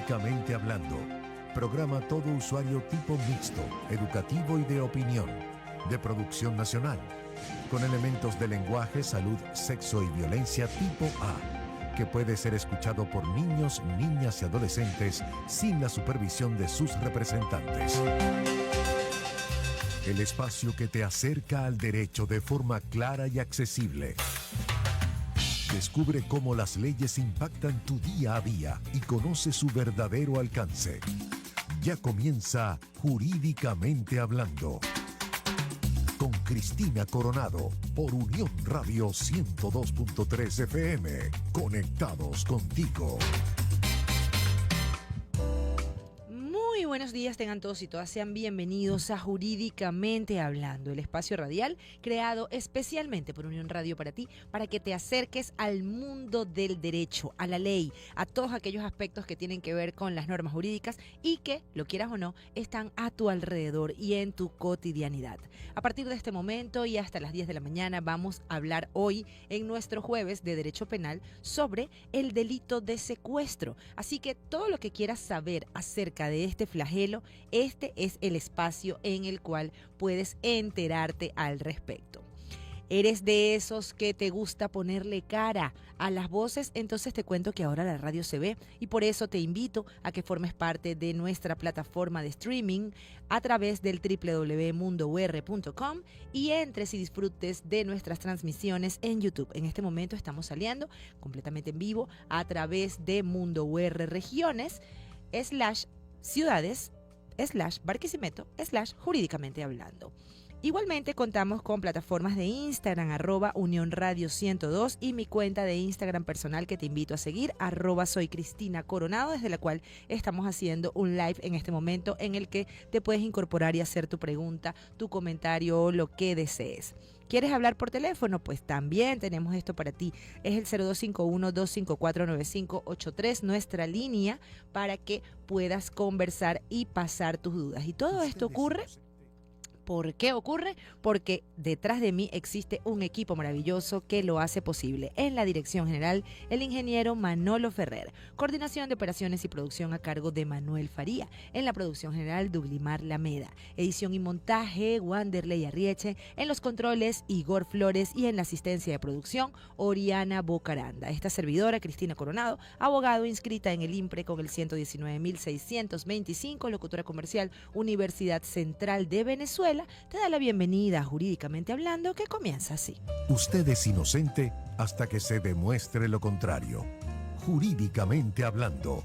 Jurídicamente Hablando. Programa todo usuario tipo mixto, educativo y de opinión, de producción nacional, con elementos de lenguaje, salud, sexo y violencia tipo A, que puede ser escuchado por niños, niñas y adolescentes sin la supervisión de sus representantes. El espacio que te acerca al derecho de forma clara y accesible. Descubre cómo las leyes impactan tu día a día y conoce su verdadero alcance. Ya comienza Jurídicamente Hablando. Con Cristina Coronado por Unión Radio 102.3 FM. Conectados contigo. Muy buenos días, tengan todos y todas, sean bienvenidos a Jurídicamente Hablando, el espacio radial creado especialmente por Unión Radio para ti, para que te acerques al mundo del derecho, a la ley, a todos aquellos aspectos que tienen que ver con las normas jurídicas y que, lo quieras o no, están a tu alrededor y en tu cotidianidad. A partir de este momento y hasta las 10 de la mañana vamos a hablar hoy en nuestro jueves de Derecho Penal sobre el delito de secuestro. Así que todo lo que quieras saber acerca de este flagelo, este es el espacio en el cual puedes enterarte al respecto. ¿Eres de esos que te gusta ponerle cara a las voces? Entonces te cuento que ahora la radio se ve y por eso te invito a que formes parte de nuestra plataforma de streaming a través del www.mundour.com y entres y disfrutes de nuestras transmisiones en YouTube. En este momento estamos saliendo completamente en vivo a través de Mundo UR Regiones /ciudades /Barquisimeto /Jurídicamente Hablando. Igualmente contamos con plataformas de Instagram @Unión Radio 102 y mi cuenta de Instagram personal que te invito a seguir @soy Cristina Coronado, desde la cual estamos haciendo un live en este momento en el que te puedes incorporar y hacer tu pregunta, tu comentario o lo que desees. ¿Quieres hablar por teléfono? Pues también tenemos esto para ti. Es el 0251-254-9583, nuestra línea para que puedas conversar y pasar tus dudas. Y todo esto ocurre... ¿Por qué ocurre? Porque detrás de mí existe un equipo maravilloso que lo hace posible. En la dirección general, el ingeniero Manolo Ferrer. Coordinación de operaciones y producción a cargo de Manuel Faría. En la producción general, Dublimar Lameda. Edición y montaje, Wanderley Arrieche. En los controles, Igor Flores. Y en la asistencia de producción, Oriana Bocaranda. Esta servidora, Cristina Coronado, abogado inscrita en el IMPRE con el 119.625, locutora comercial, Universidad Central de Venezuela, te da la bienvenida a Jurídicamente Hablando, que comienza así. Usted es inocente hasta que se demuestre lo contrario. Jurídicamente Hablando.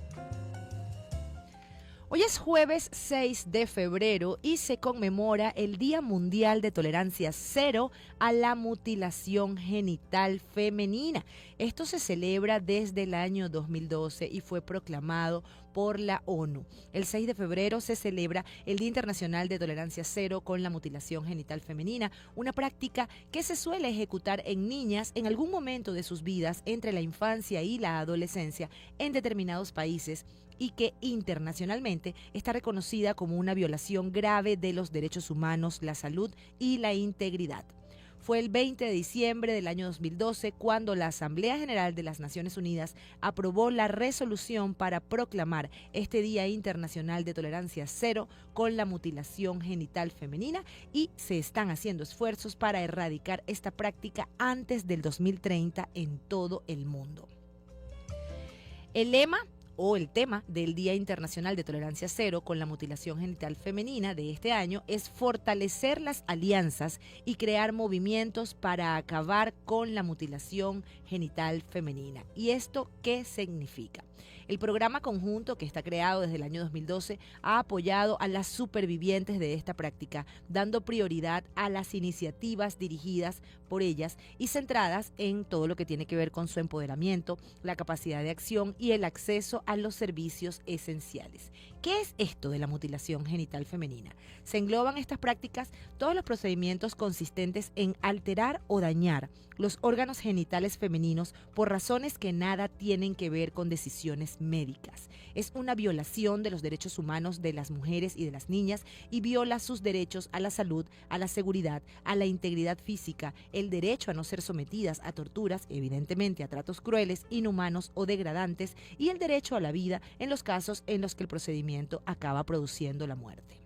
Hoy es jueves 6 de febrero y se conmemora el Día Mundial de Tolerancia Cero a la Mutilación Genital Femenina. Esto se celebra desde el año 2012 y fue proclamado por la ONU. El 6 de febrero se celebra el Día Internacional de Tolerancia Cero con la Mutilación Genital Femenina, una práctica que se suele ejecutar en niñas en algún momento de sus vidas entre la infancia y la adolescencia en determinados países y que internacionalmente está reconocida como una violación grave de los derechos humanos, la salud y la integridad. Fue el 20 de diciembre del año 2012 cuando la Asamblea General de las Naciones Unidas aprobó la resolución para proclamar este Día Internacional de Tolerancia Cero con la mutilación genital femenina y se están haciendo esfuerzos para erradicar esta práctica antes del 2030 en todo el mundo. El lema o el tema del Día Internacional de Tolerancia Cero con la Mutilación Genital Femenina de este año es fortalecer las alianzas y crear movimientos para acabar con la mutilación genital femenina. ¿Y esto qué significa? El programa conjunto que está creado desde el año 2012 ha apoyado a las supervivientes de esta práctica, dando prioridad a las iniciativas dirigidas por ellas y centradas en todo lo que tiene que ver con su empoderamiento, la capacidad de acción y el acceso a los servicios esenciales. ¿Qué es esto de la mutilación genital femenina? Se engloban estas prácticas todos los procedimientos consistentes en alterar o dañar los órganos genitales femeninos por razones que nada tienen que ver con decisiones condiciones médicas. Es una violación de los derechos humanos de las mujeres y de las niñas y viola sus derechos a la salud, a la seguridad, a la integridad física, el derecho a no ser sometidas a torturas, evidentemente a tratos crueles, inhumanos o degradantes, y el derecho a la vida en los casos en los que el procedimiento acaba produciendo la muerte.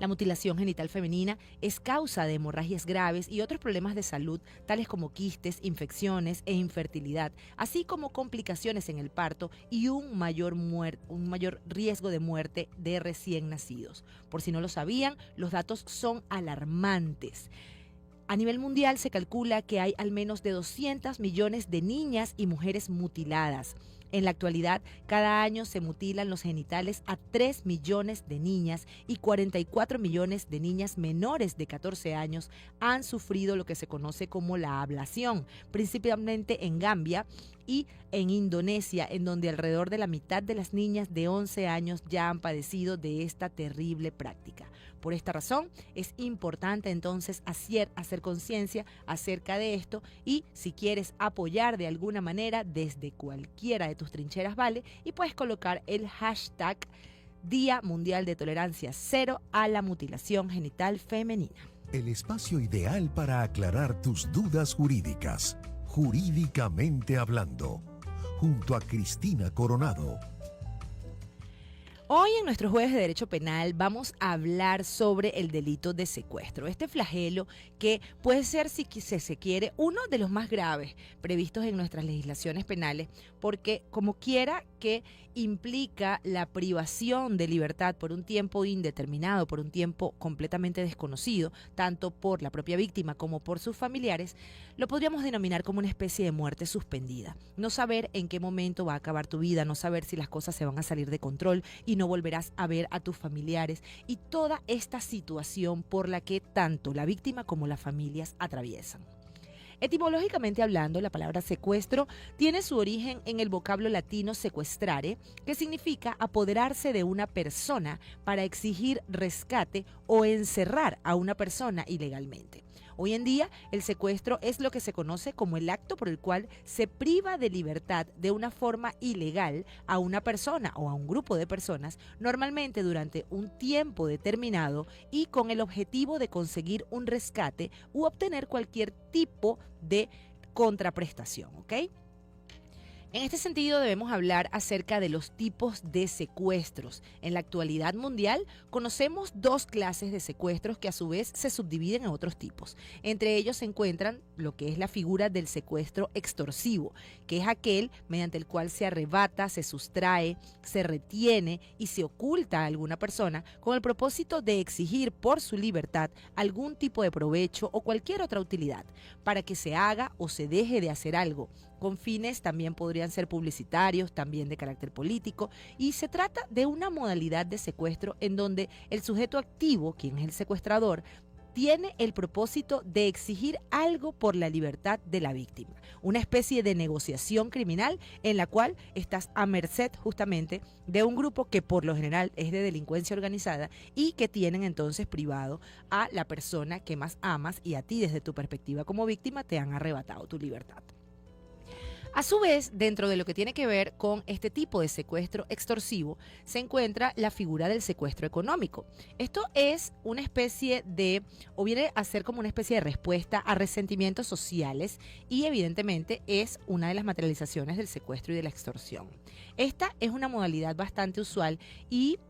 La mutilación genital femenina es causa de hemorragias graves y otros problemas de salud, tales como quistes, infecciones e infertilidad, así como complicaciones en el parto y un mayor riesgo de muerte de recién nacidos. Por si no lo sabían, los datos son alarmantes. A nivel mundial se calcula que hay al menos de 200 millones de niñas y mujeres mutiladas. En la actualidad, cada año se mutilan los genitales a 3 millones de niñas y 44 millones de niñas menores de 14 años han sufrido lo que se conoce como la ablación, principalmente en Gambia y en Indonesia, en donde alrededor de la mitad de las niñas de 11 años ya han padecido de esta terrible práctica. Por esta razón, es importante entonces hacer conciencia acerca de esto, y si quieres apoyar de alguna manera, desde cualquiera de tus trincheras vale, y puedes colocar el hashtag Día Mundial de Tolerancia Cero a la Mutilación Genital Femenina. El espacio ideal para aclarar tus dudas jurídicas, jurídicamente hablando, junto a Cristina Coronado. Hoy en nuestro Jueves de Derecho Penal vamos a hablar sobre el delito de secuestro, este flagelo que puede ser, si se quiere, uno de los más graves previstos en nuestras legislaciones penales, porque como quiera que implica la privación de libertad por un tiempo indeterminado, por un tiempo completamente desconocido, tanto por la propia víctima como por sus familiares, lo podríamos denominar como una especie de muerte suspendida. No saber en qué momento va a acabar tu vida, no saber si las cosas se van a salir de control y no volverás a ver a tus familiares, y toda esta situación por la que tanto la víctima como las familias atraviesan. Etimológicamente hablando, la palabra secuestro tiene su origen en el vocablo latino sequestrare, que significa apoderarse de una persona para exigir rescate o encerrar a una persona ilegalmente. Hoy en día, el secuestro es lo que se conoce como el acto por el cual se priva de libertad de una forma ilegal a una persona o a un grupo de personas, normalmente durante un tiempo determinado y con el objetivo de conseguir un rescate u obtener cualquier tipo de contraprestación, ¿ok? En este sentido, debemos hablar acerca de los tipos de secuestros. En la actualidad mundial conocemos dos clases de secuestros que a su vez se subdividen en otros tipos. Entre ellos se encuentran lo que es la figura del secuestro extorsivo, que es aquel mediante el cual se arrebata, se sustrae, se retiene y se oculta a alguna persona con el propósito de exigir por su libertad algún tipo de provecho o cualquier otra utilidad, para que se haga o se deje de hacer algo, con fines también podrían ser publicitarios, también de carácter político, y se trata de una modalidad de secuestro en donde el sujeto activo, quien es el secuestrador, tiene el propósito de exigir algo por la libertad de la víctima, una especie de negociación criminal en la cual estás a merced justamente de un grupo que por lo general es de delincuencia organizada y que tienen entonces privado a la persona que más amas, y a ti desde tu perspectiva como víctima te han arrebatado tu libertad. A su vez, dentro de lo que tiene que ver con este tipo de secuestro extorsivo, se encuentra la figura del secuestro económico. Esto es una especie de, o viene a ser como una especie de respuesta a resentimientos sociales, y evidentemente es una de las materializaciones del secuestro y de la extorsión. Esta es una modalidad bastante usual y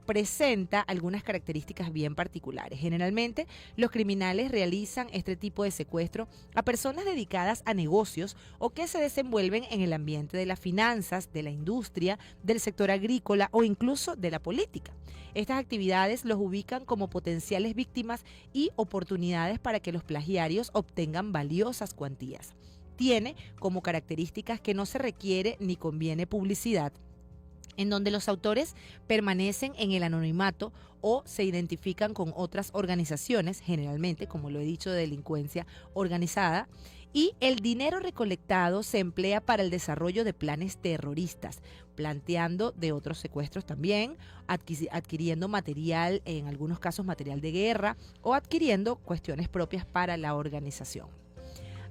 presenta algunas características bien particulares. Generalmente, los criminales realizan este tipo de secuestro a personas dedicadas a negocios o que se desenvuelven en el ambiente de las finanzas, de la industria, del sector agrícola o incluso de la política. Estas actividades los ubican como potenciales víctimas y oportunidades para que los plagiarios obtengan valiosas cuantías. Tiene como características que no se requiere ni conviene publicidad, en donde los autores permanecen en el anonimato o se identifican con otras organizaciones, generalmente, como lo he dicho, de delincuencia organizada, y el dinero recolectado se emplea para el desarrollo de planes terroristas, planteando de otros secuestros también, adquiriendo material, en algunos casos material de guerra, o adquiriendo cuestiones propias para la organización.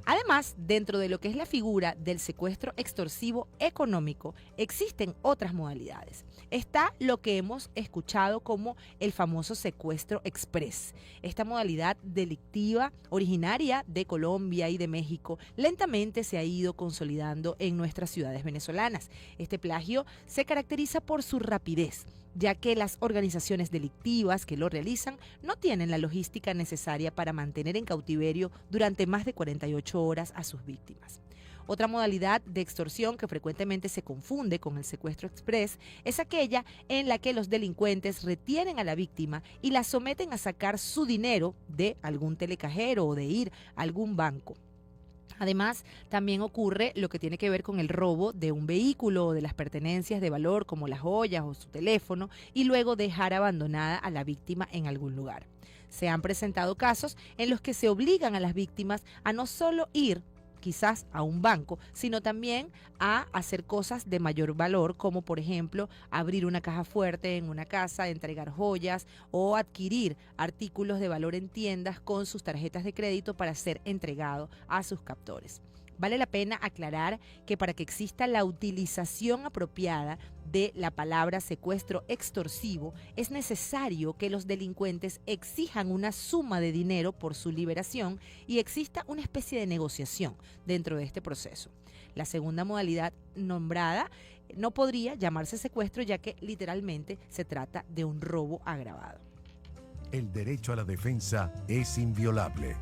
Además, dentro de lo que es la figura del secuestro extorsivo económico, existen otras modalidades. Está lo que hemos escuchado como el famoso secuestro express. Esta modalidad delictiva, originaria de Colombia y de México, lentamente se ha ido consolidando en nuestras ciudades venezolanas. Este plagio se caracteriza por su rapidez, ya que las organizaciones delictivas que lo realizan no tienen la logística necesaria para mantener en cautiverio durante más de 48 horas a sus víctimas. Otra modalidad de extorsión que frecuentemente se confunde con el secuestro express es aquella en la que los delincuentes retienen a la víctima y la someten a sacar su dinero de algún telecajero o de ir a algún banco. Además, también ocurre lo que tiene que ver con el robo de un vehículo o de las pertenencias de valor como las joyas o su teléfono y luego dejar abandonada a la víctima en algún lugar. Se han presentado casos en los que se obligan a las víctimas a no solo ir quizás a un banco, sino también a hacer cosas de mayor valor, como por ejemplo abrir una caja fuerte en una casa, entregar joyas o adquirir artículos de valor en tiendas con sus tarjetas de crédito para ser entregado a sus captores. Vale la pena aclarar que para que exista la utilización apropiada de la palabra secuestro extorsivo, es necesario que los delincuentes exijan una suma de dinero por su liberación y exista una especie de negociación dentro de este proceso. La segunda modalidad nombrada no podría llamarse secuestro, ya que literalmente se trata de un robo agravado. El derecho a la defensa es inviolable,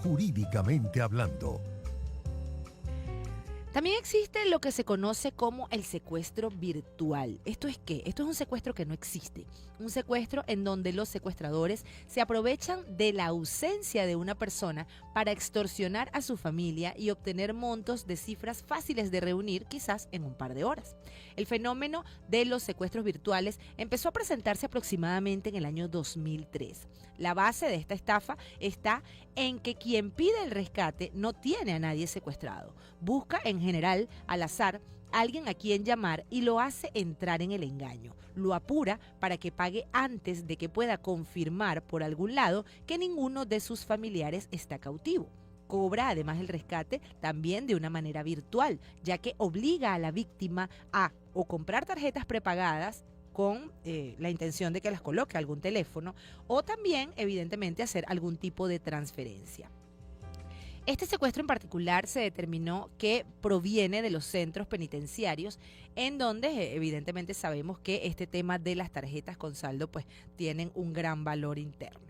jurídicamente hablando. También existe lo que se conoce como el secuestro virtual. ¿Esto es qué? Esto es un secuestro que no existe. Un secuestro en donde los secuestradores se aprovechan de la ausencia de una persona para extorsionar a su familia y obtener montos de cifras fáciles de reunir quizás en un par de horas. El fenómeno de los secuestros virtuales empezó a presentarse aproximadamente en el año 2003. La base de esta estafa está en que quien pide el rescate no tiene a nadie secuestrado. Busca en general al azar alguien a quien llamar y lo hace entrar en el engaño. Lo apura para que pague antes de que pueda confirmar por algún lado que ninguno de sus familiares está cautivo. Cobra además el rescate también de una manera virtual, ya que obliga a la víctima a o comprar tarjetas prepagadas con la intención de que las coloque a algún teléfono o también evidentemente hacer algún tipo de transferencia. Este secuestro en particular se determinó que proviene de los centros penitenciarios, en donde evidentemente sabemos que este tema de las tarjetas con saldo pues tienen un gran valor interno.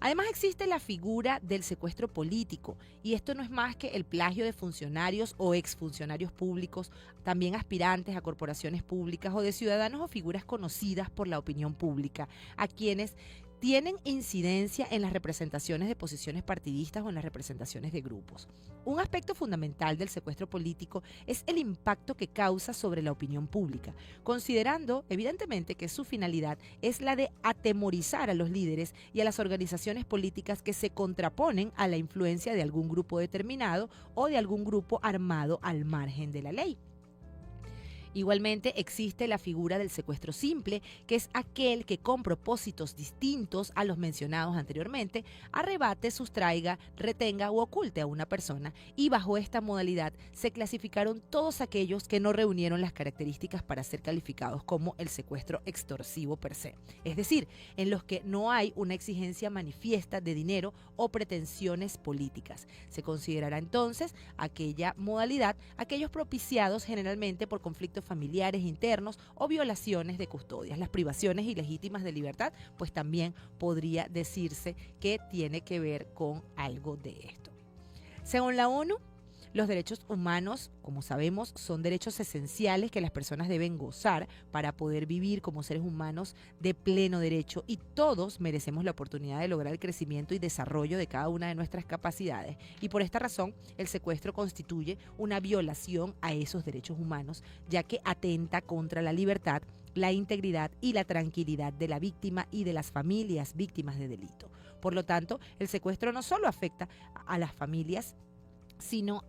Además existe la figura del secuestro político, y esto no es más que el plagio de funcionarios o exfuncionarios públicos, también aspirantes a corporaciones públicas o de ciudadanos o figuras conocidas por la opinión pública, a quienes tienen incidencia en las representaciones de posiciones partidistas o en las representaciones de grupos. Un aspecto fundamental del secuestro político es el impacto que causa sobre la opinión pública, considerando evidentemente que su finalidad es la de atemorizar a los líderes y a las organizaciones políticas que se contraponen a la influencia de algún grupo determinado o de algún grupo armado al margen de la ley. Igualmente existe la figura del secuestro simple, que es aquel que con propósitos distintos a los mencionados anteriormente, arrebate, sustraiga, retenga o oculte a una persona, y bajo esta modalidad se clasificaron todos aquellos que no reunieron las características para ser calificados como el secuestro extorsivo per se, es decir, en los que no hay una exigencia manifiesta de dinero o pretensiones políticas. Se considerará entonces aquella modalidad aquellos propiciados generalmente por conflictos familiares internos o violaciones de custodias. Las privaciones ilegítimas de libertad, pues también podría decirse que tiene que ver con algo de esto. Según la ONU, los derechos humanos, como sabemos, son derechos esenciales que las personas deben gozar para poder vivir como seres humanos de pleno derecho, y todos merecemos la oportunidad de lograr el crecimiento y desarrollo de cada una de nuestras capacidades. Y por esta razón, el secuestro constituye una violación a esos derechos humanos, ya que atenta contra la libertad, la integridad y la tranquilidad de la víctima y de las familias víctimas de delito. Por lo tanto, el secuestro no solo afecta a las familias, sino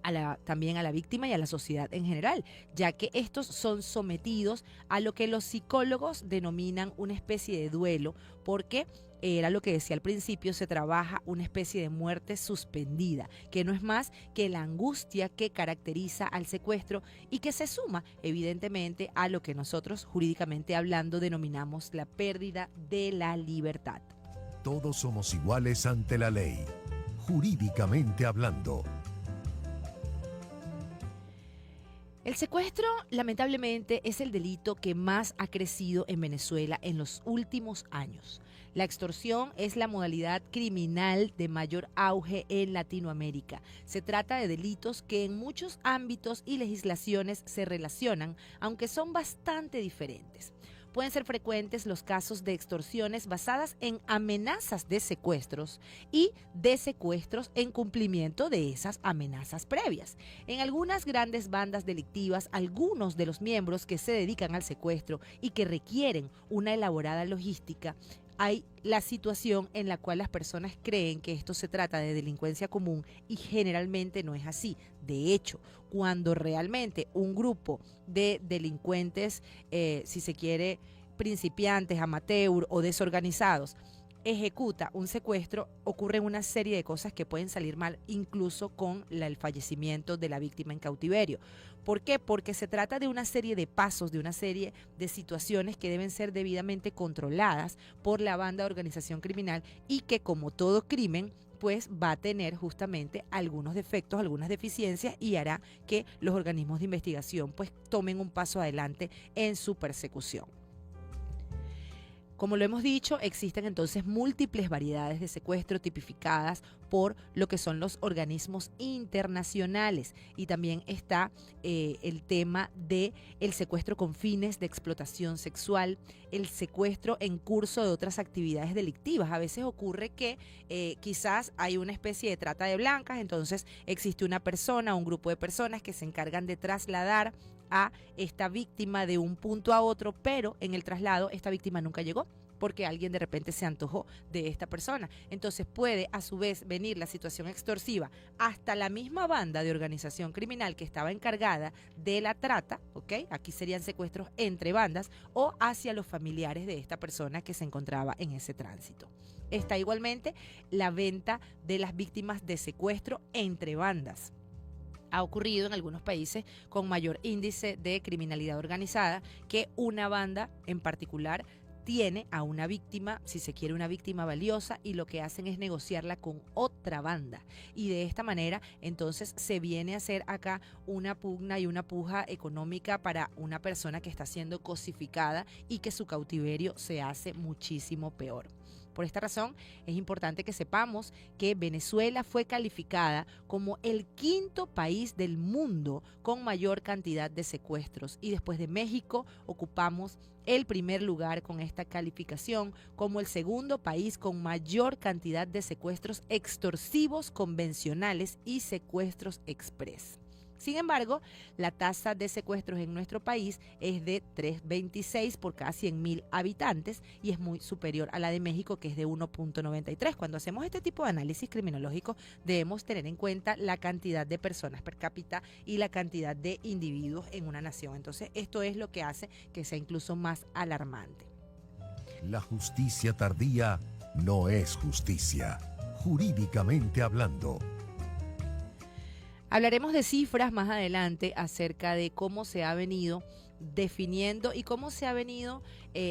también a la víctima y a la sociedad en general, ya que estos son sometidos a lo que los psicólogos denominan una especie de duelo, porque era lo que decía al principio, se trabaja una especie de muerte suspendida, que no es más que la angustia que caracteriza al secuestro y que se suma evidentemente a lo que nosotros jurídicamente hablando denominamos la pérdida de la libertad. Todos somos iguales ante la ley, jurídicamente hablando. El secuestro, lamentablemente, es el delito que más ha crecido en Venezuela en los últimos años. La extorsión es la modalidad criminal de mayor auge en Latinoamérica. Se trata de delitos que en muchos ámbitos y legislaciones se relacionan, aunque son bastante diferentes. Pueden ser frecuentes los casos de extorsiones basadas en amenazas de secuestros y de secuestros en cumplimiento de esas amenazas previas. En algunas grandes bandas delictivas, algunos de los miembros que se dedican al secuestro y que requieren una elaborada logística, hay la situación en la cual las personas creen que esto se trata de delincuencia común y generalmente no es así. De hecho, cuando realmente un grupo de delincuentes, si se quiere, principiantes, amateur o desorganizados, ejecuta un secuestro, ocurren una serie de cosas que pueden salir mal, incluso con el fallecimiento de la víctima en cautiverio. ¿Por qué? Porque se trata de una serie de pasos, de una serie de situaciones que deben ser debidamente controladas por la banda de organización criminal y que, como todo crimen, pues va a tener justamente algunos defectos, algunas deficiencias y hará que los organismos de investigación pues tomen un paso adelante en su persecución. Como lo hemos dicho, existen entonces múltiples variedades de secuestro tipificadas por lo que son los organismos internacionales y también está el tema de el secuestro con fines de explotación sexual, el secuestro en curso de otras actividades delictivas. A veces ocurre que quizás hay una especie de trata de blancas, entonces existe una persona, un grupo de personas que se encargan de trasladar a esta víctima de un punto a otro, pero en el traslado esta víctima nunca llegó porque alguien de repente se antojó de esta persona. Entonces puede a su vez venir la situación extorsiva hasta la misma banda de organización criminal que estaba encargada de la trata, ¿ok? Aquí serían secuestros entre bandas o hacia los familiares de esta persona que se encontraba en ese tránsito. Está igualmente la venta de las víctimas de secuestro entre bandas. Ha ocurrido en algunos países con mayor índice de criminalidad organizada que una banda en particular tiene a una víctima, si se quiere una víctima valiosa, y lo que hacen es negociarla con otra banda. Y de esta manera entonces se viene a hacer acá una pugna y una puja económica para una persona que está siendo cosificada y que su cautiverio se hace muchísimo peor. Por esta razón, es importante que sepamos que Venezuela fue calificada como el quinto país del mundo con mayor cantidad de secuestros y después de México ocupamos el primer lugar con esta calificación como el segundo país con mayor cantidad de secuestros extorsivos convencionales y secuestros express. Sin embargo, la tasa de secuestros en nuestro país es de 3.26 por cada 100.000 habitantes y es muy superior a la de México, que es de 1.93. Cuando hacemos este tipo de análisis criminológico, debemos tener en cuenta la cantidad de personas per cápita y la cantidad de individuos en una nación. Entonces, esto es lo que hace que sea incluso más alarmante. La justicia tardía no es justicia, jurídicamente hablando. Hablaremos de cifras más adelante acerca de cómo se ha venido definiendo y cómo se ha venido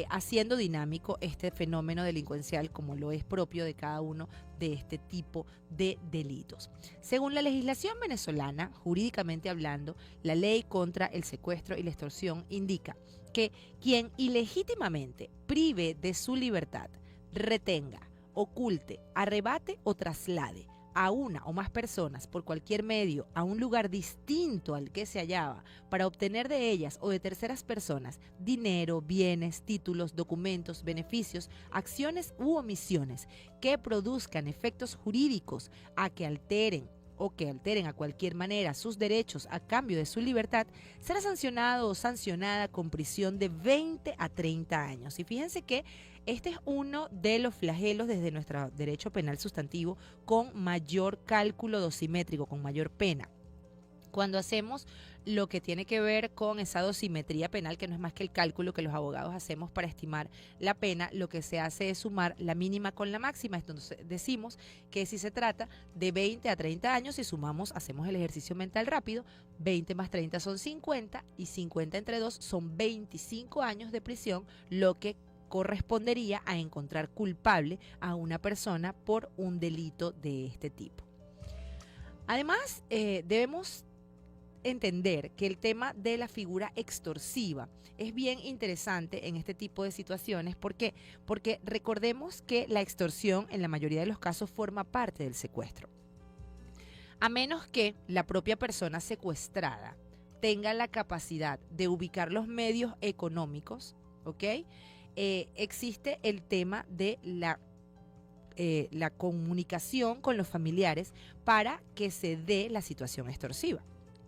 haciendo dinámico este fenómeno delincuencial como lo es propio de cada uno de este tipo de delitos. Según la legislación venezolana, jurídicamente hablando, la ley contra el secuestro y la extorsión indica que quien ilegítimamente prive de su libertad, retenga, oculte, arrebate o traslade a una o más personas por cualquier medio a un lugar distinto al que se hallaba para obtener de ellas o de terceras personas dinero, bienes, títulos, documentos, beneficios, acciones u omisiones que produzcan efectos jurídicos a que alteren a cualquier manera sus derechos a cambio de su libertad, será sancionado o sancionada con prisión de 20 a 30 años. Y fíjense que este es uno de los flagelos desde nuestro derecho penal sustantivo con mayor cálculo dosimétrico, con mayor pena. Cuando hacemos lo que tiene que ver con esa dosimetría penal, que no es más que el cálculo que los abogados hacemos para estimar la pena, lo que se hace es sumar la mínima con la máxima. Entonces decimos que si se trata de 20 a 30 años, si sumamos, hacemos el ejercicio mental rápido, 20 más 30 son 50 y 50 entre 2 son 25 años de prisión, lo que correspondería a encontrar culpable a una persona por un delito de este tipo. Además, debemos entender que el tema de la figura extorsiva es bien interesante en este tipo de situaciones. ¿Por qué? Porque recordemos que la extorsión en la mayoría de los casos forma parte del secuestro. A menos que la propia persona secuestrada tenga la capacidad de ubicar los medios económicos, ¿ok? Existe el tema de la comunicación con los familiares para que se dé la situación extorsiva.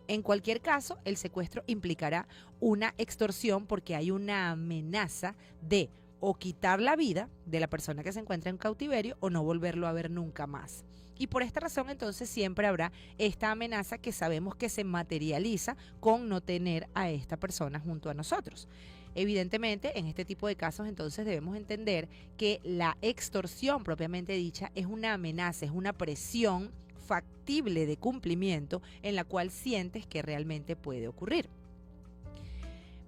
En cualquier caso, el secuestro implicará una extorsión porque hay una amenaza de o quitar la vida de la persona que se encuentra en cautiverio o no volverlo a ver nunca más. Y por esta razón, entonces, siempre habrá esta amenaza que sabemos que se materializa con no tener a esta persona junto a nosotros. Evidentemente, en este tipo de casos, entonces, debemos entender que la extorsión propiamente dicha es una amenaza, es una presión factible de cumplimiento en la cual sientes que realmente puede ocurrir.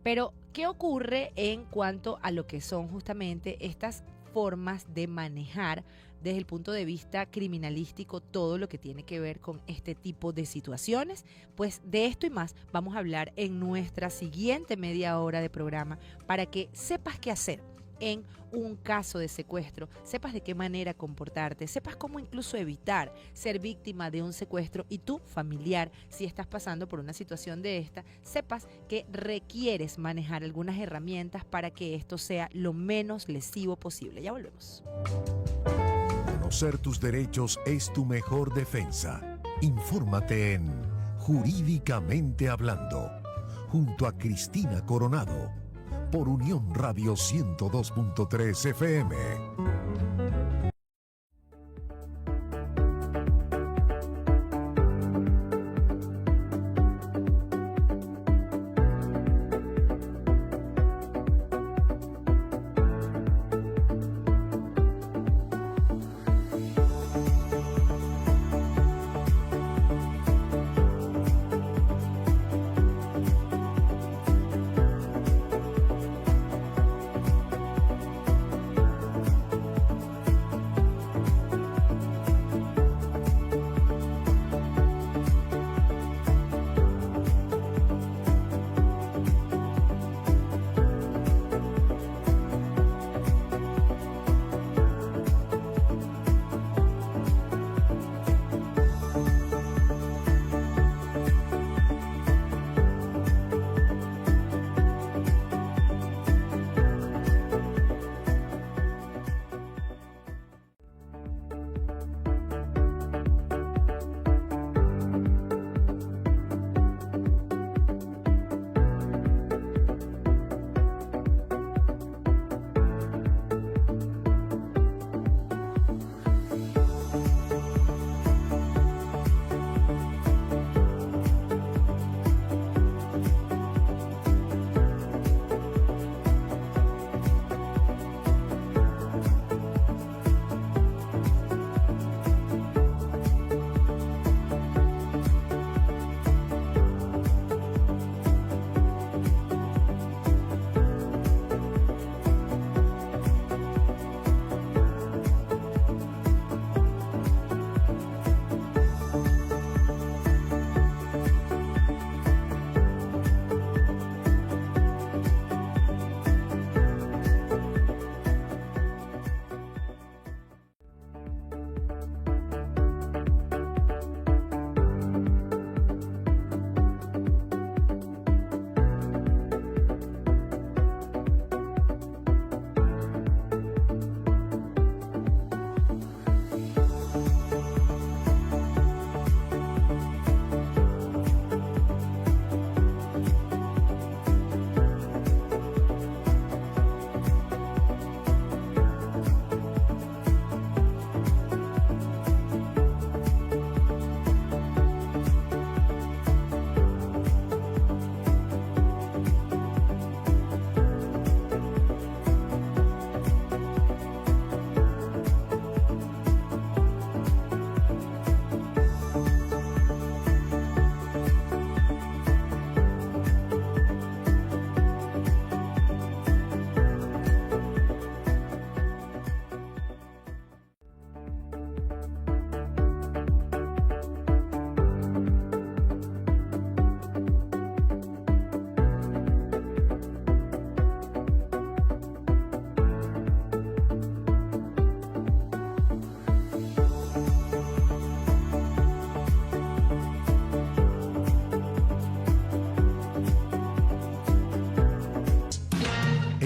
Pero, ¿qué ocurre en cuanto a lo que son justamente estas formas de manejar desde el punto de vista criminalístico todo lo que tiene que ver con este tipo de situaciones? Pues de esto y más vamos a hablar en nuestra siguiente media hora de programa para que sepas qué hacer en un caso de secuestro, sepas de qué manera comportarte, sepas cómo incluso evitar ser víctima de un secuestro y tu familiar, si estás pasando por una situación de esta, sepas que requieres manejar algunas herramientas para que esto sea lo menos lesivo posible. Ya volvemos. Conocer tus derechos es tu mejor defensa. Infórmate en Jurídicamente Hablando, junto a Cristina Coronado, por Unión Radio 102.3 FM.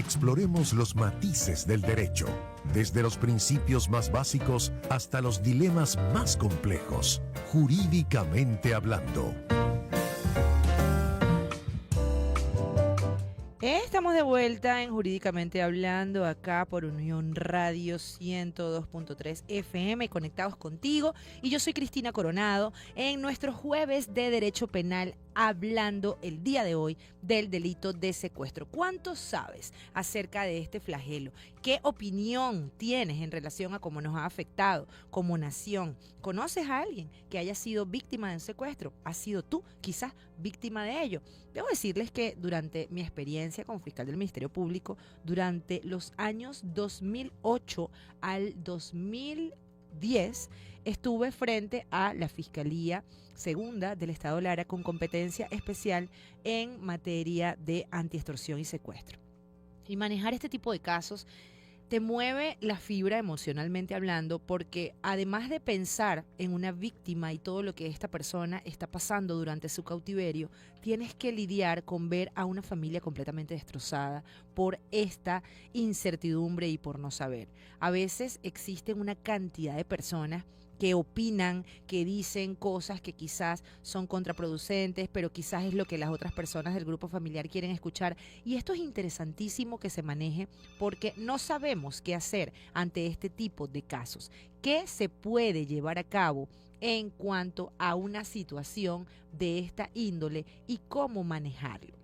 Exploremos los matices del derecho, desde los principios más básicos hasta los dilemas más complejos, jurídicamente hablando. Estamos de vuelta en Jurídicamente Hablando, acá por Unión Radio 102.3 FM, conectados contigo. Y yo soy Cristina Coronado, en nuestro jueves de Derecho Penal, hablando el día de hoy del delito de secuestro. ¿Cuánto sabes acerca de este flagelo? ¿Qué opinión tienes en relación a cómo nos ha afectado como nación? ¿Conoces a alguien que haya sido víctima de un secuestro? ¿Has sido tú quizás víctima de ello? Debo decirles que durante mi experiencia como fiscal del Ministerio Público, durante los años 2008 al 2010, estuve frente a la Fiscalía Segunda del Estado Lara con competencia especial en materia de antiextorsión y secuestro. Y manejar este tipo de casos te mueve la fibra emocionalmente hablando, porque además de pensar en una víctima y todo lo que esta persona está pasando durante su cautiverio, tienes que lidiar con ver a una familia completamente destrozada por esta incertidumbre y por no saber. A veces existen una cantidad de personas que opinan, que dicen cosas que quizás son contraproducentes, pero quizás es lo que las otras personas del grupo familiar quieren escuchar. Y esto es interesantísimo que se maneje, porque no sabemos qué hacer ante este tipo de casos. ¿Qué se puede llevar a cabo en cuanto a una situación de esta índole y cómo manejarlo?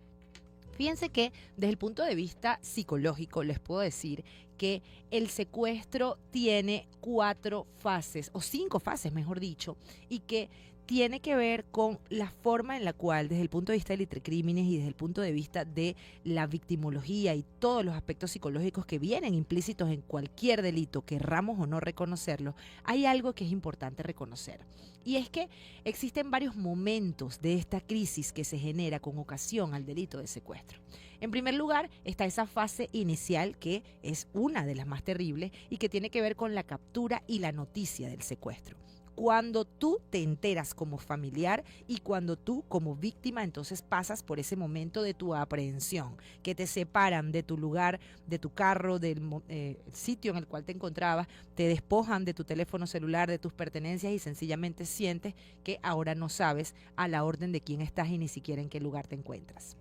Fíjense que desde el punto de vista psicológico les puedo decir que el secuestro tiene 4 fases, o 5 fases mejor dicho, y que tiene que ver con la forma en la cual, desde el punto de vista del Litrecrímenes y desde el punto de vista de la victimología y todos los aspectos psicológicos que vienen implícitos en cualquier delito, querramos o no reconocerlo, hay algo que es importante reconocer. Y es que existen varios momentos de esta crisis que se genera con ocasión al delito de secuestro. En primer lugar, está esa fase inicial, que es una de las más terribles y que tiene que ver con la captura y la noticia del secuestro. Cuando tú te enteras como familiar y cuando tú como víctima entonces pasas por ese momento de tu aprehensión, que te separan de tu lugar, de tu carro, del sitio en el cual te encontrabas, te despojan de tu teléfono celular, de tus pertenencias y sencillamente sientes que ahora no sabes a la orden de quién estás y ni siquiera en qué lugar te encuentras.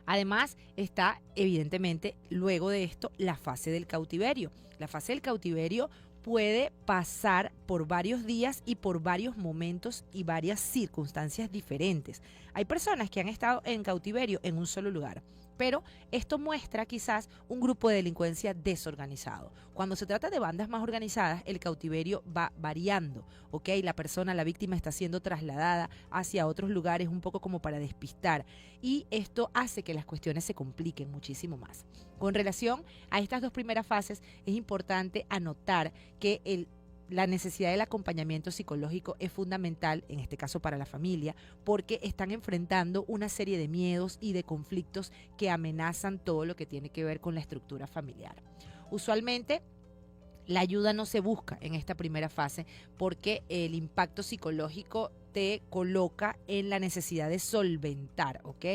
Además está evidentemente luego de esto la fase del cautiverio. La fase del cautiverio puede pasar por varios días y por varios momentos y varias circunstancias diferentes. Hay personas que han estado en cautiverio en un solo lugar, pero esto muestra quizás un grupo de delincuencia desorganizado. Cuando se trata de bandas más organizadas, el cautiverio va variando, ¿ok? La persona, la víctima, está siendo trasladada hacia otros lugares un poco como para despistar, y esto hace que las cuestiones se compliquen muchísimo más. Con relación a estas 2 primeras fases, es importante anotar que la necesidad del acompañamiento psicológico es fundamental, en este caso para la familia, porque están enfrentando una serie de miedos y de conflictos que amenazan todo lo que tiene que ver con la estructura familiar. Usualmente, la ayuda no se busca en esta primera fase porque el impacto psicológico te coloca en la necesidad de solventar, ¿ok?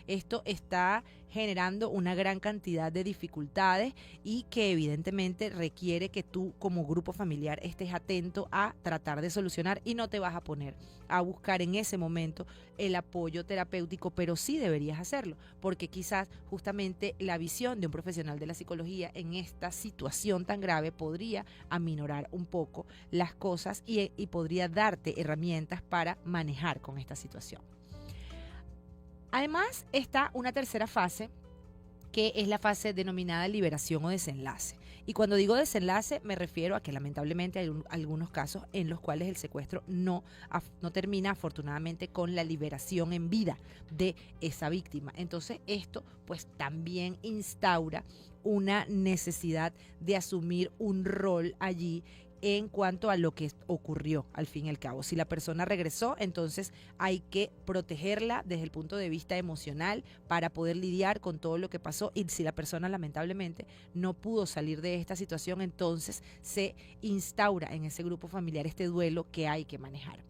Esto está generando una gran cantidad de dificultades y que evidentemente requiere que tú como grupo familiar estés atento a tratar de solucionar, y no te vas a poner a buscar en ese momento el apoyo terapéutico, pero sí deberías hacerlo, porque quizás justamente la visión de un profesional de la psicología en esta situación tan grave podría aminorar un poco las cosas y podría darte herramientas para manejar con esta situación. Además está una tercera fase, que es la fase denominada liberación o desenlace. Y cuando digo desenlace me refiero a que lamentablemente hay algunos casos en los cuales el secuestro no termina afortunadamente con la liberación en vida de esa víctima. Entonces esto pues también instaura una necesidad de asumir un rol allí en cuanto a lo que ocurrió al fin y al cabo. Si la persona regresó, entonces hay que protegerla desde el punto de vista emocional para poder lidiar con todo lo que pasó, y si la persona lamentablemente no pudo salir de esta situación, entonces se instaura en ese grupo familiar este duelo que hay que manejar.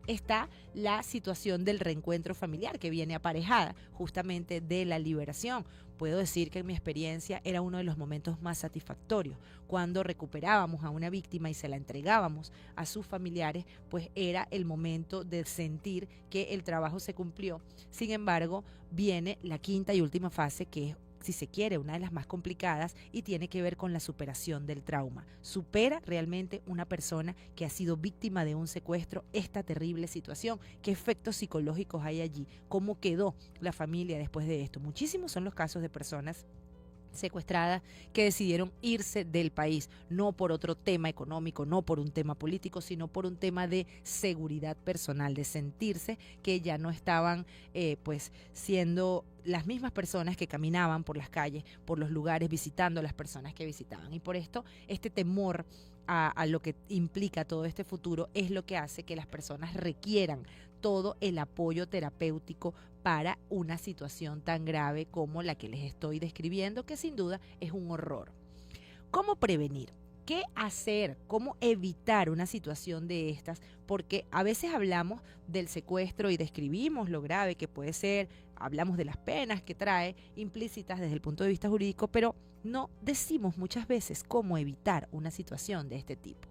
está la situación del reencuentro familiar que viene aparejada justamente de la liberación. Puedo decir que en mi experiencia era uno de los momentos más satisfactorios. Cuando recuperábamos a una víctima y se la entregábamos a sus familiares, pues era el momento de sentir que el trabajo se cumplió. Sin embargo, viene la quinta y última fase, que es, si se quiere, una de las más complicadas, y tiene que ver con la superación del trauma. Supera realmente una persona que ha sido víctima de un secuestro esta terrible situación. ¿Qué efectos psicológicos hay allí? ¿Cómo quedó la familia después de esto? Muchísimos son los casos de personas secuestradas que decidieron irse del país, no por otro tema económico, no por un tema político, sino por un tema de seguridad personal, de sentirse que ya no estaban pues siendo las mismas personas que caminaban por las calles, por los lugares, visitando a las personas que visitaban. Y por esto, este temor a lo que implica todo este futuro es lo que hace que las personas requieran todo el apoyo terapéutico para una situación tan grave como la que les estoy describiendo, que sin duda es un horror. ¿Cómo prevenir? ¿Qué hacer? ¿Cómo evitar una situación de estas? Porque a veces hablamos del secuestro y describimos lo grave que puede ser, hablamos de las penas que trae implícitas desde el punto de vista jurídico, pero no decimos muchas veces cómo evitar una situación de este tipo.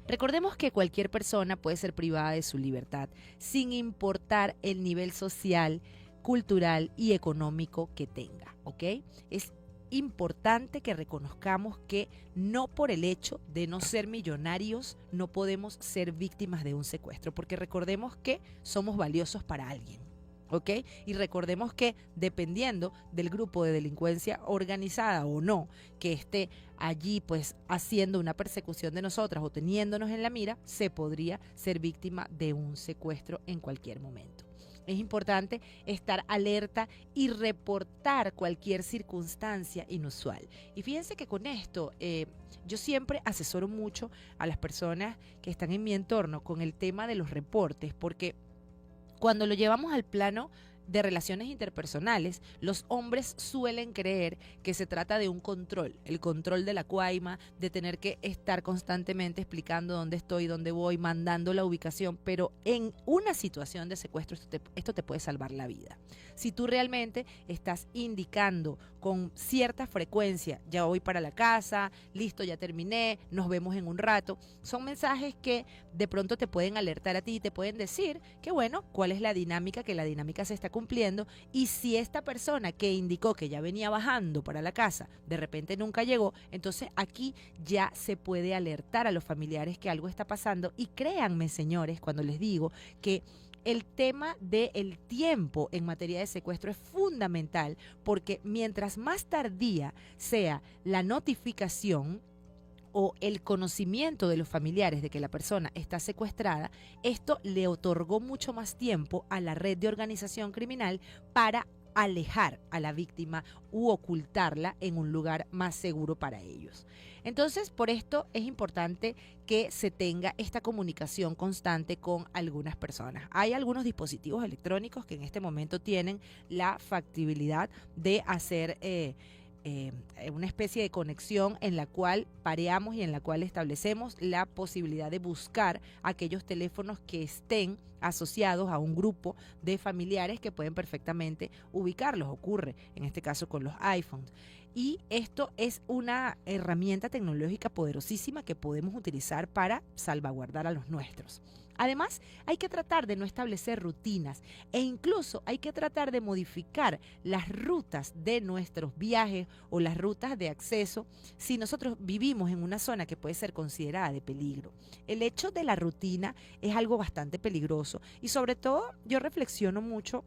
Recordemos que cualquier persona puede ser privada de su libertad, sin importar el nivel social, cultural y económico que tenga, ¿ok? Es importante que reconozcamos que no por el hecho de no ser millonarios no podemos ser víctimas de un secuestro, porque recordemos que somos valiosos para alguien, ¿ok? Y recordemos que dependiendo del grupo de delincuencia organizada o no que esté allí pues haciendo una persecución de nosotras o teniéndonos en la mira, se podría ser víctima de un secuestro en cualquier momento. Es importante estar alerta y reportar cualquier circunstancia inusual. Y fíjense que con esto yo siempre asesoro mucho a las personas que están en mi entorno con el tema de los reportes, porque cuando lo llevamos al plano de relaciones interpersonales, los hombres suelen creer que se trata de un control, el control de la cuaima, de tener que estar constantemente explicando dónde estoy, dónde voy, mandando la ubicación, pero en una situación de secuestro esto te puede salvar la vida. Si tú realmente estás indicando con cierta frecuencia, ya voy para la casa, listo, ya terminé, nos vemos en un rato, son mensajes que de pronto te pueden alertar a ti y te pueden decir que bueno, cuál es la dinámica, que la dinámica se está cumpliendo, y si esta persona que indicó que ya venía bajando para la casa de repente nunca llegó, entonces aquí ya se puede alertar a los familiares que algo está pasando. Y créanme, señores, cuando les digo que el tema del tiempo en materia de secuestro es fundamental, porque mientras más tardía sea la notificación o el conocimiento de los familiares de que la persona está secuestrada, esto le otorgó mucho más tiempo a la red de organización criminal para alejar a la víctima u ocultarla en un lugar más seguro para ellos. Entonces, por esto es importante que se tenga esta comunicación constante con algunas personas. Hay algunos dispositivos electrónicos que en este momento tienen la factibilidad de hacer una especie de conexión en la cual pareamos y en la cual establecemos la posibilidad de buscar aquellos teléfonos que estén asociados a un grupo de familiares que pueden perfectamente ubicarlos. Ocurre en este caso con los iPhones. Y esto es una herramienta tecnológica poderosísima que podemos utilizar para salvaguardar a los nuestros. Además, hay que tratar de no establecer rutinas e incluso hay que tratar de modificar las rutas de nuestros viajes o las rutas de acceso si nosotros vivimos en una zona que puede ser considerada de peligro. El hecho de la rutina es algo bastante peligroso y sobre todo yo reflexiono mucho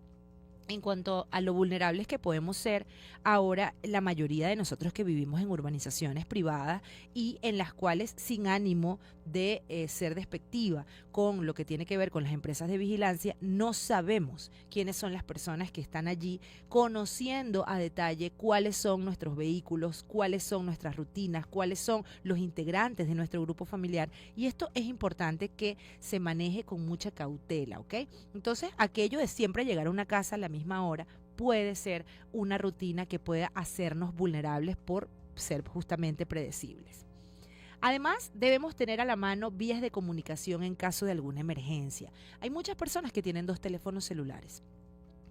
en cuanto a lo vulnerables que podemos ser ahora la mayoría de nosotros que vivimos en urbanizaciones privadas y en las cuales, sin ánimo de ser despectiva con lo que tiene que ver con las empresas de vigilancia, no sabemos quiénes son las personas que están allí conociendo a detalle cuáles son nuestros vehículos, cuáles son nuestras rutinas, cuáles son los integrantes de nuestro grupo familiar, y esto es importante que se maneje con mucha cautela, ¿ok? Entonces, aquello de siempre llegar a una casa a la misma hora puede ser una rutina que pueda hacernos vulnerables por ser justamente predecibles. Además, debemos tener a la mano vías de comunicación en caso de alguna emergencia. Hay muchas personas que tienen 2 teléfonos celulares.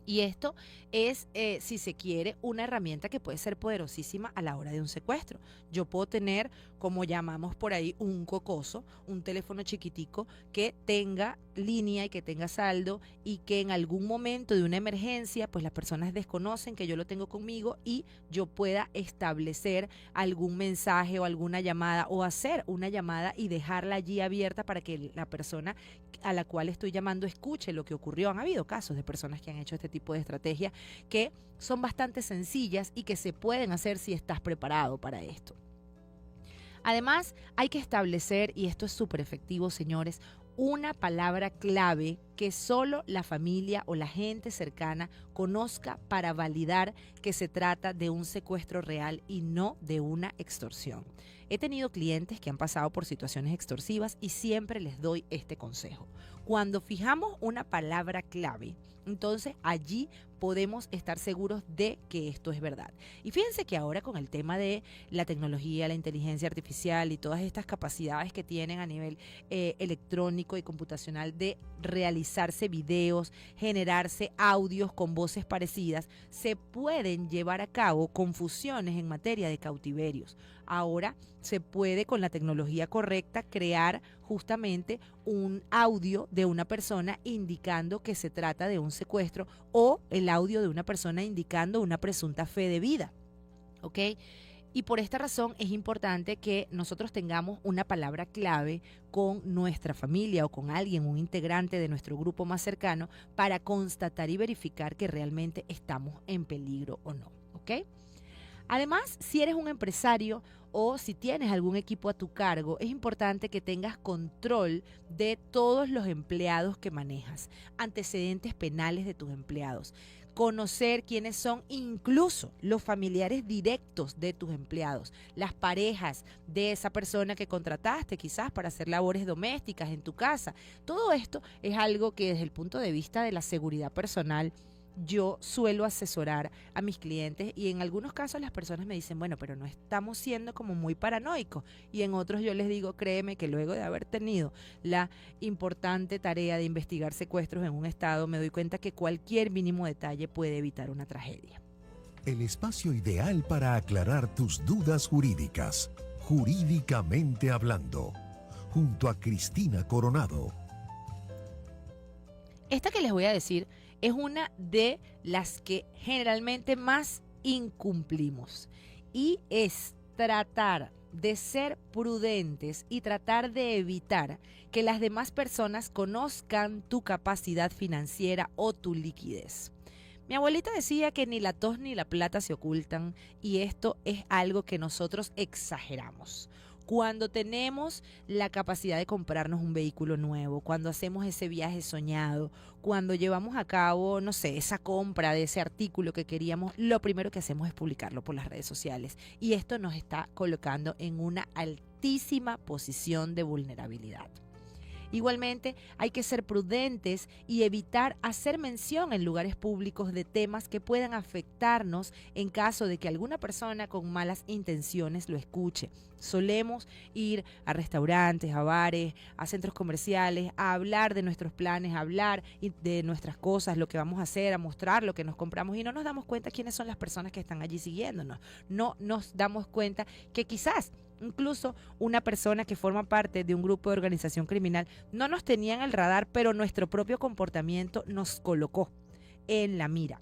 Y esto es, si se quiere, una herramienta que puede ser poderosísima a la hora de un secuestro. Yo puedo tener, como llamamos por ahí, un cocoso, un teléfono chiquitico que tenga línea y que tenga saldo y que en algún momento de una emergencia, pues las personas desconocen que yo lo tengo conmigo y yo pueda establecer algún mensaje o alguna llamada o hacer una llamada y dejarla allí abierta para que la persona a la cual estoy llamando escuche lo que ocurrió. Han habido casos de personas que han hecho este tipo de estrategias que son bastante sencillas y que se pueden hacer si estás preparado para esto. Además, hay que establecer, y esto es súper efectivo, señores, una palabra clave que solo la familia o la gente cercana conozca para validar que se trata de un secuestro real y no de una extorsión. He tenido clientes que han pasado por situaciones extorsivas y siempre les doy este consejo. Cuando fijamos una palabra clave, entonces allí podemos estar seguros de que esto es verdad. Y fíjense que ahora con el tema de la tecnología, la inteligencia artificial y todas estas capacidades que tienen a nivel electrónico y computacional de realizarse videos, generarse audios con voces parecidas, se pueden llevar a cabo confusiones en materia de cautiverios. Ahora se puede, con la tecnología correcta, crear justamente un audio de una persona indicando que se trata de un secuestro o el audio de una persona indicando una presunta fe de vida. ¿Ok? Y por esta razón es importante que nosotros tengamos una palabra clave con nuestra familia o con alguien, un integrante de nuestro grupo más cercano, para constatar y verificar que realmente estamos en peligro o no. ¿Ok? Además, si eres un empresario o si tienes algún equipo a tu cargo, es importante que tengas control de todos los empleados que manejas, antecedentes penales de tus empleados, conocer quiénes son incluso los familiares directos de tus empleados, las parejas de esa persona que contrataste quizás para hacer labores domésticas en tu casa. Todo esto es algo que desde el punto de vista de la seguridad personal yo suelo asesorar a mis clientes y en algunos casos las personas me dicen, bueno, pero no estamos siendo como muy paranoicos, y en otros yo les digo, créeme que luego de haber tenido la importante tarea de investigar secuestros en un estado, me doy cuenta que cualquier mínimo detalle puede evitar una tragedia. El espacio ideal para aclarar tus dudas jurídicas, jurídicamente hablando, junto a Cristina Coronado. Esta que les voy a decir es una de las que generalmente más incumplimos y es tratar de ser prudentes y tratar de evitar que las demás personas conozcan tu capacidad financiera o tu liquidez. Mi abuelita decía que ni la tos ni la plata se ocultan, y esto es algo que nosotros exageramos. Cuando tenemos la capacidad de comprarnos un vehículo nuevo, cuando hacemos ese viaje soñado, cuando llevamos a cabo, no sé, esa compra de ese artículo que queríamos, lo primero que hacemos es publicarlo por las redes sociales. Y esto nos está colocando en una altísima posición de vulnerabilidad. Igualmente, hay que ser prudentes y evitar hacer mención en lugares públicos de temas que puedan afectarnos en caso de que alguna persona con malas intenciones lo escuche. Solemos ir a restaurantes, a bares, a centros comerciales, a hablar de nuestros planes, a hablar de nuestras cosas, lo que vamos a hacer, a mostrar lo que nos compramos, y no nos damos cuenta quiénes son las personas que están allí siguiéndonos. No nos damos cuenta que quizás incluso una persona que forma parte de un grupo de organización criminal no nos tenía en el radar, pero nuestro propio comportamiento nos colocó en la mira.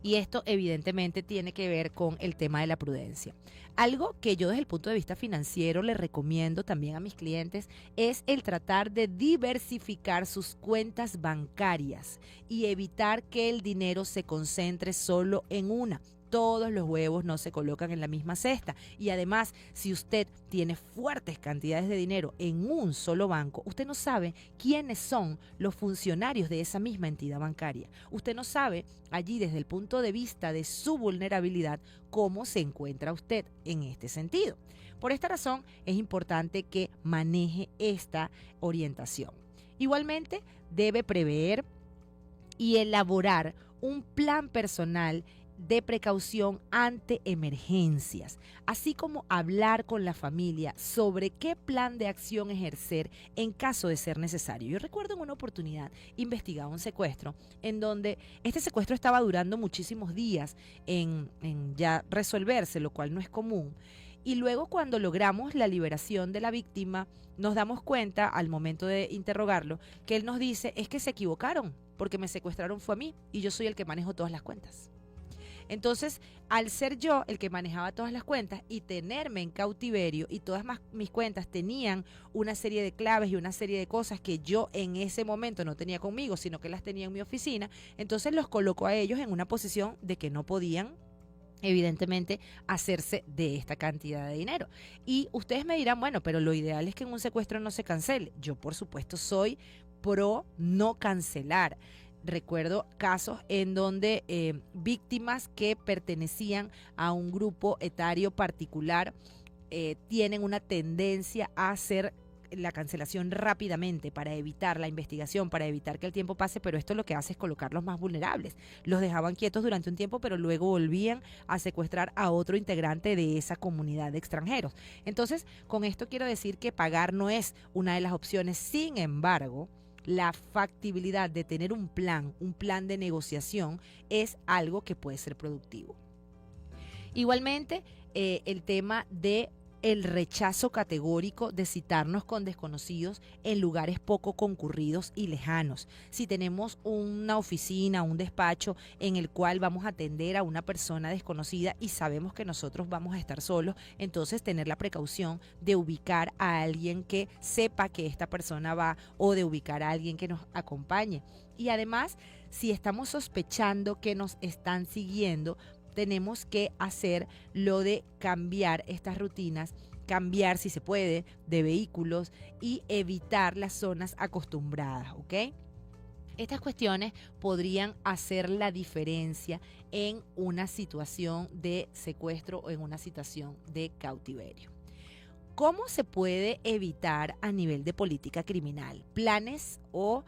Y esto evidentemente tiene que ver con el tema de la prudencia. Algo que yo desde el punto de vista financiero le recomiendo también a mis clientes es el tratar de diversificar sus cuentas bancarias y evitar que el dinero se concentre solo en una. Todos los huevos no se colocan en la misma cesta, y además, si usted tiene fuertes cantidades de dinero en un solo banco, usted no sabe quiénes son los funcionarios de esa misma entidad bancaria. Usted no sabe allí, desde el punto de vista de su vulnerabilidad, cómo se encuentra usted en este sentido. Por esta razón es importante que maneje esta orientación. Igualmente, debe prever y elaborar un plan personal de precaución ante emergencias, así como hablar con la familia sobre qué plan de acción ejercer en caso de ser necesario. Yo recuerdo en una oportunidad investigaba un secuestro en donde este secuestro estaba durando muchísimos días en ya resolverse, lo cual no es común. Y luego cuando logramos la liberación de la víctima, nos damos cuenta al momento de interrogarlo que él nos dice es que se equivocaron porque me secuestraron fue a mí y yo soy el que manejo todas las cuentas. Entonces, al ser yo el que manejaba todas las cuentas y tenerme en cautiverio y todas mis cuentas tenían una serie de claves y una serie de cosas que yo en ese momento no tenía conmigo, sino que las tenía en mi oficina, entonces los coloco a ellos en una posición de que no podían evidentemente hacerse de esta cantidad de dinero. Y ustedes me dirán, bueno, pero lo ideal es que en un secuestro no se cancele. Yo, por supuesto, soy pro no cancelar. Recuerdo casos en donde víctimas que pertenecían a un grupo etario particular tienen una tendencia a hacer la cancelación rápidamente para evitar la investigación, para evitar que el tiempo pase, pero esto lo que hace es colocarlos más vulnerables. Los dejaban quietos durante un tiempo, pero luego volvían a secuestrar a otro integrante de esa comunidad de extranjeros. Entonces, con esto quiero decir que pagar no es una de las opciones. Sin embargo, la factibilidad de tener un plan de negociación es algo que puede ser productivo. Igualmente, el tema de el rechazo categórico de citarnos con desconocidos en lugares poco concurridos y lejanos. Si tenemos una oficina, un despacho en el cual vamos a atender a una persona desconocida y sabemos que nosotros vamos a estar solos, entonces tener la precaución de ubicar a alguien que sepa que esta persona va o de ubicar a alguien que nos acompañe. Y además, si estamos sospechando que nos están siguiendo, tenemos que hacer lo de cambiar estas rutinas, cambiar si se puede de vehículos y evitar las zonas acostumbradas, ¿ok? Estas cuestiones podrían hacer la diferencia en una situación de secuestro o en una situación de cautiverio. ¿Cómo se puede evitar a nivel de política criminal? Planes o,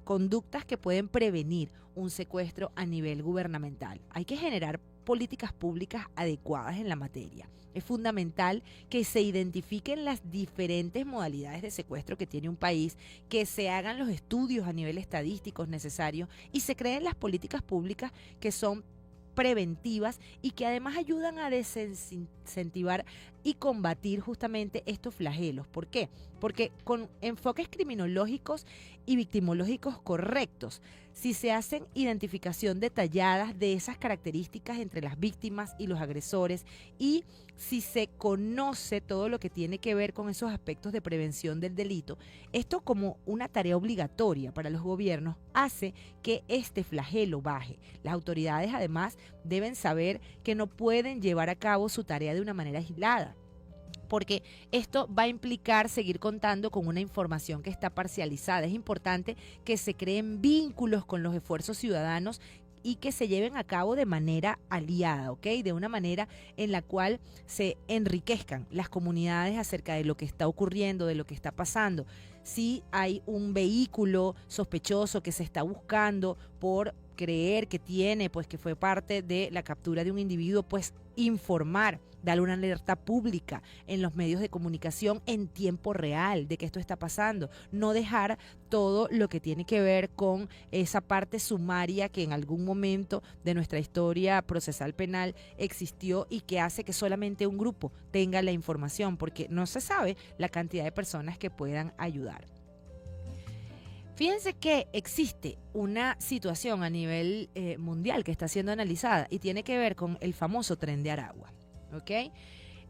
conductas que pueden prevenir un secuestro a nivel gubernamental. Hay que generar políticas públicas adecuadas en la materia. Es fundamental que se identifiquen las diferentes modalidades de secuestro que tiene un país, que se hagan los estudios a nivel estadístico necesarios y se creen las políticas públicas que son preventivas y que además ayudan a desincentivar y combatir justamente estos flagelos. ¿Por qué? Porque con enfoques criminológicos y victimológicos correctos, si se hacen identificación detalladas de esas características entre las víctimas y los agresores y si se conoce todo lo que tiene que ver con esos aspectos de prevención del delito, esto como una tarea obligatoria para los gobiernos hace que este flagelo baje. Las autoridades además deben saber que no pueden llevar a cabo su tarea de una manera aislada, porque esto va a implicar seguir contando con una información que está parcializada. Es importante que se creen vínculos con los esfuerzos ciudadanos y que se lleven a cabo de manera aliada, ¿ok? De una manera en la cual se enriquezcan las comunidades acerca de lo que está ocurriendo, de lo que está pasando. Si hay un vehículo sospechoso que se está buscando por creer que tiene, pues que fue parte de la captura de un individuo, pues informar, darle una alerta pública en los medios de comunicación en tiempo real de que esto está pasando, no dejar todo lo que tiene que ver con esa parte sumaria que en algún momento de nuestra historia procesal penal existió y que hace que solamente un grupo tenga la información, porque no se sabe la cantidad de personas que puedan ayudar. Fíjense que existe una situación a nivel mundial que está siendo analizada y tiene que ver con el famoso Tren de Aragua, ¿ok?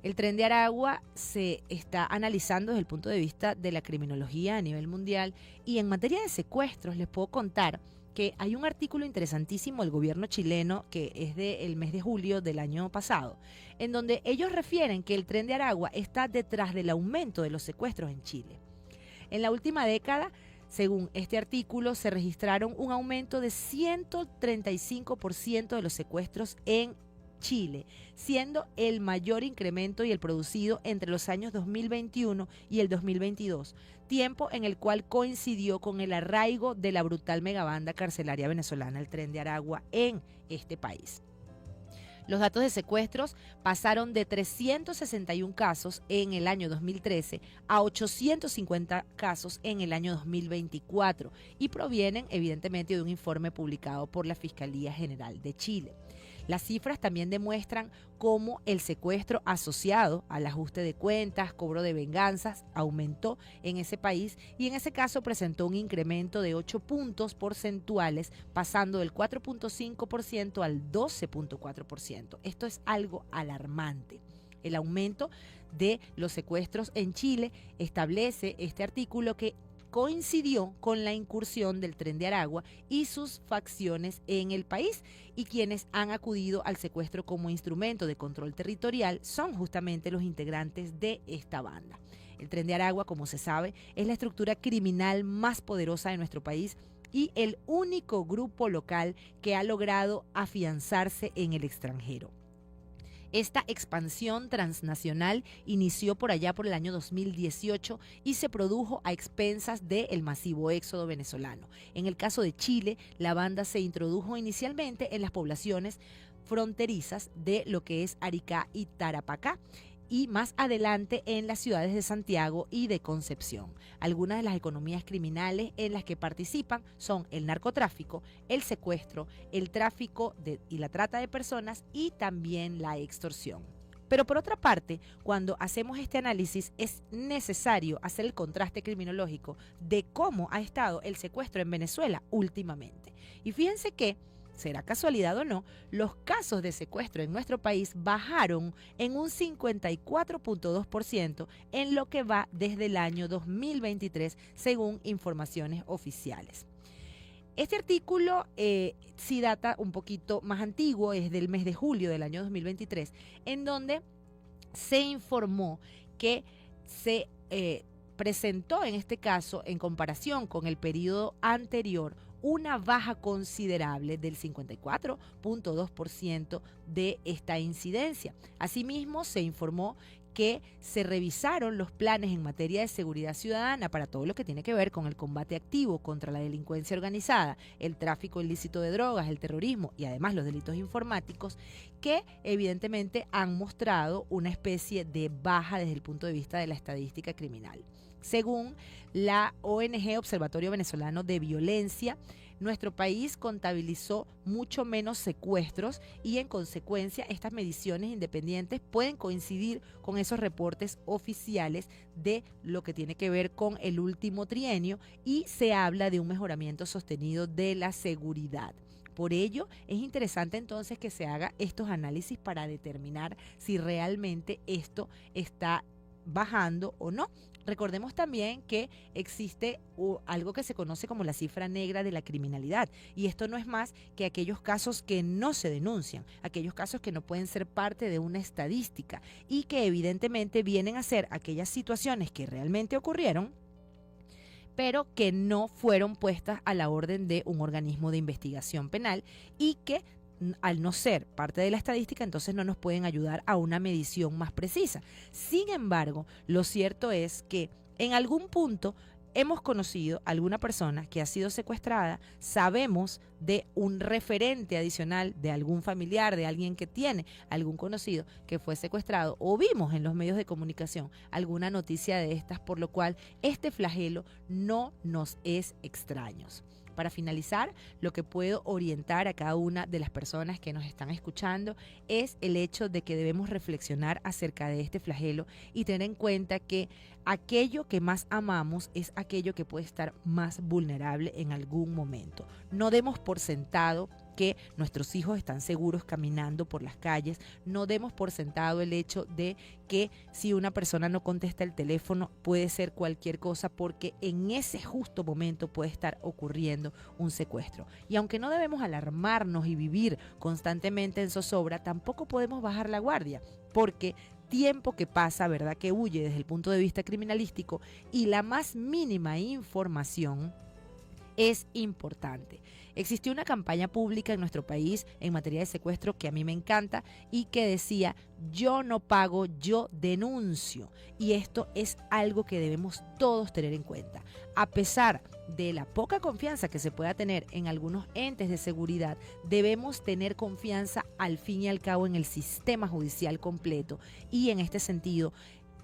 El Tren de Aragua se está analizando desde el punto de vista de la criminología a nivel mundial y en materia de secuestros les puedo contar que hay un artículo interesantísimo del gobierno chileno que es del mes de julio del año pasado, en donde ellos refieren que el Tren de Aragua está detrás del aumento de los secuestros en Chile. En la última década, según este artículo, se registraron un aumento de 135% de los secuestros en Chile, siendo el mayor incremento y el producido entre los años 2021 y el 2022, tiempo en el cual coincidió con el arraigo de la brutal megabanda carcelaria venezolana, el Tren de Aragua, en este país. Los datos de secuestros pasaron de 361 casos en el año 2013 a 850 casos en el año 2024 y provienen evidentemente de un informe publicado por la Fiscalía General de Chile. Las cifras también demuestran cómo el secuestro asociado al ajuste de cuentas, cobro de venganzas, aumentó en ese país y en ese caso presentó un incremento de 8 puntos porcentuales, pasando del 4.5% al 12.4%. Esto es algo alarmante. El aumento de los secuestros en Chile establece este artículo que coincidió con la incursión del Tren de Aragua y sus facciones en el país, y quienes han acudido al secuestro como instrumento de control territorial son justamente los integrantes de esta banda. El Tren de Aragua, como se sabe, es la estructura criminal más poderosa de nuestro país y el único grupo local que ha logrado afianzarse en el extranjero. Esta expansión transnacional inició por allá por el año 2018 y se produjo a expensas del masivo éxodo venezolano. En el caso de Chile, la banda se introdujo inicialmente en las poblaciones fronterizas de lo que es Arica y Tarapacá, y más adelante en las ciudades de Santiago y de Concepción. Algunas de las economías criminales en las que participan son el narcotráfico, el secuestro, el tráfico y la trata de personas y también la extorsión. Pero por otra parte, cuando hacemos este análisis es necesario hacer el contraste criminológico de cómo ha estado el secuestro en Venezuela últimamente. Y fíjense que, será casualidad o no, los casos de secuestro en nuestro país bajaron en un 54.2% en lo que va desde el año 2023, según informaciones oficiales. Este artículo sí data un poquito más antiguo, es del mes de julio del año 2023, en donde se informó que se presentó en este caso, en comparación con el periodo anterior, una baja considerable del 54.2% de esta incidencia. Asimismo, se informó que se revisaron los planes en materia de seguridad ciudadana para todo lo que tiene que ver con el combate activo contra la delincuencia organizada, el tráfico ilícito de drogas, el terrorismo y además los delitos informáticos, que evidentemente han mostrado una especie de baja desde el punto de vista de la estadística criminal. Según la ONG Observatorio Venezolano de Violencia, nuestro país contabilizó mucho menos secuestros y en consecuencia estas mediciones independientes pueden coincidir con esos reportes oficiales de lo que tiene que ver con el último trienio, y se habla de un mejoramiento sostenido de la seguridad. Por ello, es interesante entonces que se haga estos análisis para determinar si realmente esto está bajando o no. Recordemos también que existe algo que se conoce como la cifra negra de la criminalidad, y esto no es más que aquellos casos que no se denuncian, aquellos casos que no pueden ser parte de una estadística y que evidentemente vienen a ser aquellas situaciones que realmente ocurrieron, pero que no fueron puestas a la orden de un organismo de investigación penal y que, al no ser parte de la estadística, entonces no nos pueden ayudar a una medición más precisa. Sin embargo, lo cierto es que en algún punto hemos conocido a alguna persona que ha sido secuestrada, sabemos de un referente adicional, de algún familiar, de alguien que tiene algún conocido que fue secuestrado, o vimos en los medios de comunicación alguna noticia de estas, por lo cual este flagelo no nos es extraño. Para finalizar, lo que puedo orientar a cada una de las personas que nos están escuchando es el hecho de que debemos reflexionar acerca de este flagelo y tener en cuenta que aquello que más amamos es aquello que puede estar más vulnerable en algún momento. No demos por sentado que nuestros hijos están seguros caminando por las calles, no demos por sentado el hecho de que si una persona no contesta el teléfono puede ser cualquier cosa, porque en ese justo momento puede estar ocurriendo un secuestro. Y aunque no debemos alarmarnos y vivir constantemente en zozobra, tampoco podemos bajar la guardia, porque tiempo que pasa, ¿verdad?, que huye desde el punto de vista criminalístico, y la más mínima información es importante. Existió una campaña pública en nuestro país en materia de secuestro que a mí me encanta y que decía: yo no pago, yo denuncio. Y esto es algo que debemos todos tener en cuenta. A pesar de la poca confianza que se pueda tener en algunos entes de seguridad, debemos tener confianza al fin y al cabo en el sistema judicial completo. Y en este sentido,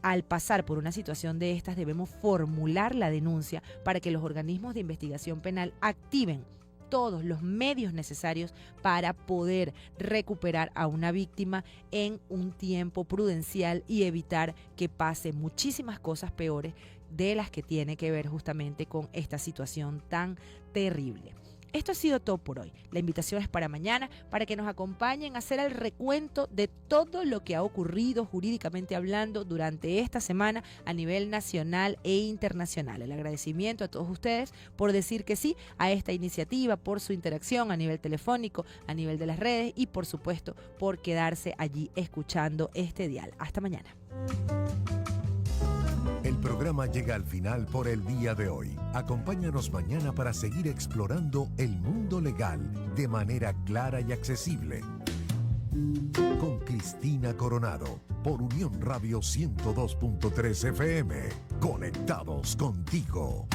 al pasar por una situación de estas, debemos formular la denuncia para que los organismos de investigación penal activen todos los medios necesarios para poder recuperar a una víctima en un tiempo prudencial y evitar que pase muchísimas cosas peores de las que tiene que ver justamente con esta situación tan terrible. Esto ha sido todo por hoy. La invitación es para mañana, para que nos acompañen a hacer el recuento de todo lo que ha ocurrido jurídicamente hablando durante esta semana a nivel nacional e internacional. El agradecimiento a todos ustedes por decir que sí a esta iniciativa, por su interacción a nivel telefónico, a nivel de las redes y por supuesto por quedarse allí escuchando este dial. Hasta mañana. El programa llega al final por el día de hoy. Acompáñanos mañana para seguir explorando el mundo legal de manera clara y accesible. Con Cristina Coronado, por Unión Radio 102.3 FM. Conectados contigo.